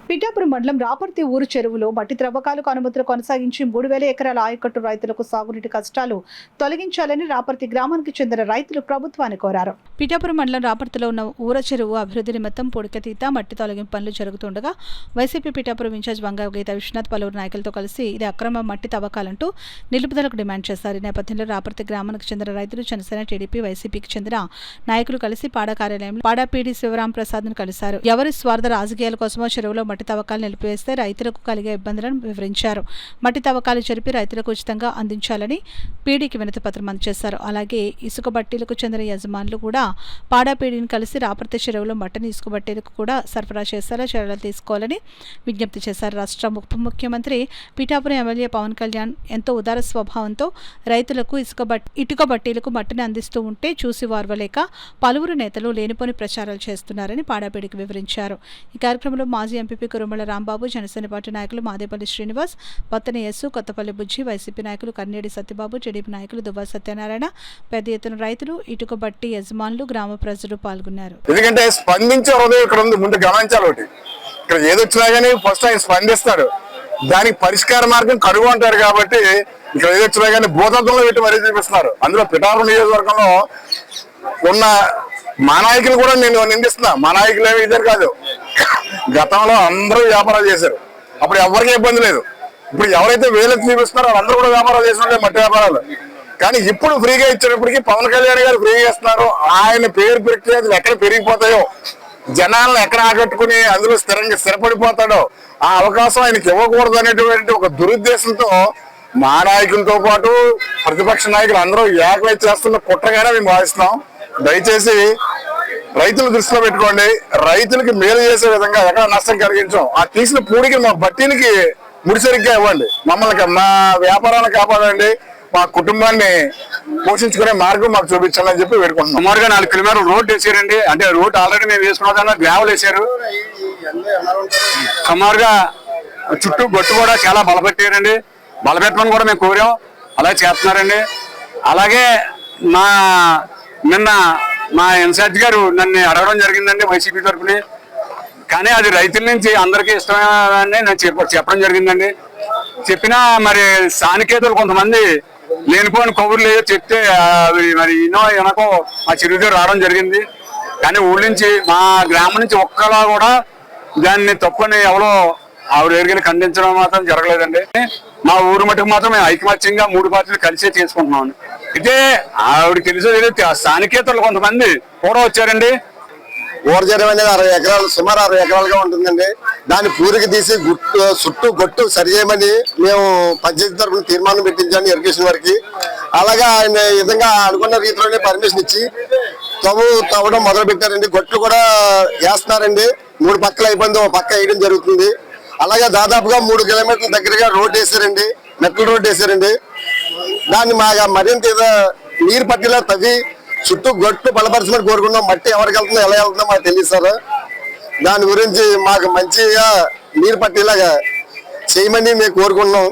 పిఠాపురం మండలం రాపర్తి ఊరు చెరువులో మట్టి త్రవ్వకాలకు అనుమతులు కొనసాగించి 3000 ఎకరాల ఆయకట్టు రైతులకు సాగునీటి కష్టాలు తొలగించాలని రాపర్తి గ్రామానికి చెందిన రైతులు ప్రభుత్వాన్ని కోరారు. పిఠాపురం మండలం రాపర్తిలో ఉన్న ఊర చెరువు అభివృద్ధి నిమిత్తం పొడికతీత మట్టి తొలగింపు పనులు జరుగుతుండగా వైసీపీ పిఠాపురం ఇన్ఛార్జ్ వంగ గీత విశ్వనాథ్ పలువురు నాయకులతో కలిసి ఇది అక్రమ మట్టి తవ్వకాలంటూ నిలుపుదలకు డిమాండ్ చేశారు. ఈ నేపథ్యంలో రాపర్తి గ్రామానికి చెందిన రైతులు జనసేన, టీడీపీ, వైసీపీకి చెందిన నాయకులు కలిసి పాడా కార్యాలయంలో పాడా పీడీ శివరాం ప్రసాద్ ను కలిశారు. ఎవరి స్వార్థ రాజకీయాల కోసమో చెరువులో మట్టి తవ్వకాలు నిలిపివేస్తే రైతులకు కలిగే ఇబ్బందులను వివరించారు. మట్టి తవ్వకాలు జరిపి రైతులకు ఉచితంగా అందించాలని పీడీకి వినతి పత్రం అందజేశారు. అలాగే ఇసుక బట్టీలకు చెందిన యజమానులు కూడా పాడా పీడీని కలిసి రాపర్తి చెరువులో మట్టిని ఇసుక బట్టీలకు కూడా సరఫరా చేసేలా చర్యలు తీసుకోవాలని విజ్ఞప్తి చేశారు. రాష్ట్ర ఉప ముఖ్యమంత్రి పిఠాపురం ఎమ్మెల్యే పవన్ కళ్యాణ్ ఎంతో ఉదార స్వభావంతో రైతులకు ఇటుక బట్టీలకు మట్టిని అందిస్తూ ఉంటే చూసి వార్వలేక పలువురు నేతలు లేనిపోని ప్రచారాలు చేస్తున్నారని పాడాపీడికి వివరించారు. ఈ కార్యక్రమంలో మాజీ ఎంపీ కురుమల రాంబాబు, జనసేన పార్టీ నాయకులు మాదేపల్లి శ్రీనివాస్, పత్తని యస్సు, కొత్తపల్లి బుజ్జి, వైసీపీ నాయకులు కన్నేడి సత్యబాబు, టీడీపీ నాయకులు దువ్వ సత్యనారాయణ, పెద్ద ఎత్తున రైతులు, ఇటుక బట్టి యజమానులు, గ్రామ ప్రజలు పాల్గొన్నారు. ఎందుకంటే స్పందించే హృదయం ఇక్కడ ఉంది, ముందు గమనించాలి. ఒకటి ఇక్కడ ఏదొచ్చినా కానీ ఫస్ట్ ఆయన స్పందిస్తాడు, దానికి పరిష్కార మార్గం కనుగొంటారు. కాబట్టి ఇక్కడ ఏదొచ్చినా కానీ భూతత్వంలో పెట్టి మరీ చూపిస్తున్నారు. అందులో పిఠాపురం నియోజకవర్గంలో ఉన్న మా నాయకులు కూడా నేను నిందిస్తున్నా. మా నాయకులు ఏమి ఇద్దరు కాదు, గతంలో అందరూ వ్యాపారాలు చేశారు, అప్పుడు ఎవరికీ ఇబ్బంది లేదు. ఇప్పుడు ఎవరైతే వేలెత్తి చూపిస్తున్నారో వాళ్ళందరూ కూడా వ్యాపారాలు చేసినట్టే, మట్టి వ్యాపారాలు. కానీ ఇప్పుడు ఫ్రీగా ఇచ్చేటప్పటికి పవన్ కళ్యాణ్ గారు ఫ్రీగా ఇస్తున్నారు. ఆయన పేరు ప్రఖ్యాతులు ఎక్కడ పెరిగిపోతాయో, జనాలను ఎక్కడ ఆకట్టుకుని అందులో స్థిరపడిపోతాడో ఆ అవకాశం ఆయనకి ఇవ్వకూడదు అనేటువంటి ఒక దురుద్దేశంతో మా నాయకులతో పాటు ప్రతిపక్ష నాయకులు అందరూ ఏకమై చేస్తున్న కుట్రగానే మేము భావిస్తున్నాం. దయచేసి రైతులు దృష్టిలో పెట్టుకోండి. రైతులకి మేలు చేసే విధంగా ఎక్కడ నష్టం కలిగించాం, ఆ తీసిన పూడికి మా బట్టీనికి ముడిసరిగ్గా ఇవ్వండి. మమ్మల్ని మా వ్యాపారాన్ని కాపాడండి, మా కుటుంబాన్ని పోషించుకునే మార్గం మాకు చూపించాలని చెప్పి వేడుకుంటున్నాం. సుమారుగా 4 కిలోమీటర్లు రోడ్డు వేసారండి. అంటే రోడ్డు ఆల్రెడీ మేము వేసుకున్న గ్రావెల్ వేసారు. సుమారుగా చుట్టూ గొట్టు కూడా చాలా బలపెట్టారండి. బలపెట్టమని కూడా మేము కోరాం, అలాగే చేస్తున్నారండి. అలాగే నిన్న మా ఇన్ఛార్జ్ గారు నన్ను అడగడం జరిగిందండి వైసీపీ తరఫున. కానీ అది రైతుల నుంచి అందరికీ ఇష్టమని నేను చెప్పడం జరిగిందండి. చెప్పినా మరి స్థానికేతలు కొంతమంది లేనిపోని కబుర్లు ఏదో చెప్తే మరి వెనకో మా చెరువు దగ్గర రావడం జరిగింది. కానీ ఊళ్ళ నుంచి మా గ్రామం నుంచి ఒక్కలా కూడా దాన్ని తప్పని ఎవరో ఆవిడ ఎరిగిన ఖండించడం మాత్రం జరగలేదండి. మా ఊరు మటుకు మాత్రం మేము ఐకమత్యంగా 3 పార్టీలు కలిసే చేసుకుంటున్నాం. అయితే ఆవిడ తెలిసేది స్థానికేతలు కొంతమంది కూడా వచ్చారండి. ఊరజరం అనేది 60 ఎకరాలు, సుమారు 60 ఎకరాలుగా ఉంటుందండి. దాన్ని పూరికి తీసి చుట్టూ గొట్టు సరి చేయమని మేము పంచాయతీ తరఫున తీర్మానం పెట్టించాను ఇరిగేషన్ వారికి. అలాగే ఆయన విధంగా అనుకున్న రీతిలోనే పర్మిషన్ ఇచ్చి తవ్వడం మొదలు పెట్టారండి. గొట్లు కూడా వేస్తున్నారండి. 3 పక్కల అయిపోయింది, ఒక పక్క వేయడం జరుగుతుంది. అలాగే దాదాపుగా 3 కిలోమీటర్ల దగ్గరగా రోడ్డు వేసారండి, మెట్ల రోడ్డు వేసారండి. దాన్ని మరింత నీరు పట్టిలా తవ్వి చుట్టూ గొట్టు బలపరచమని కోరుకున్నాం. మట్టి ఎవరికి వెళ్తుందో ఎలా వెళ్తుందో మాకు తెలియదు సార్. దాని గురించి మాకు మంచిగా నీరు పట్టేలాగా చేయమని మేము కోరుకున్నాం.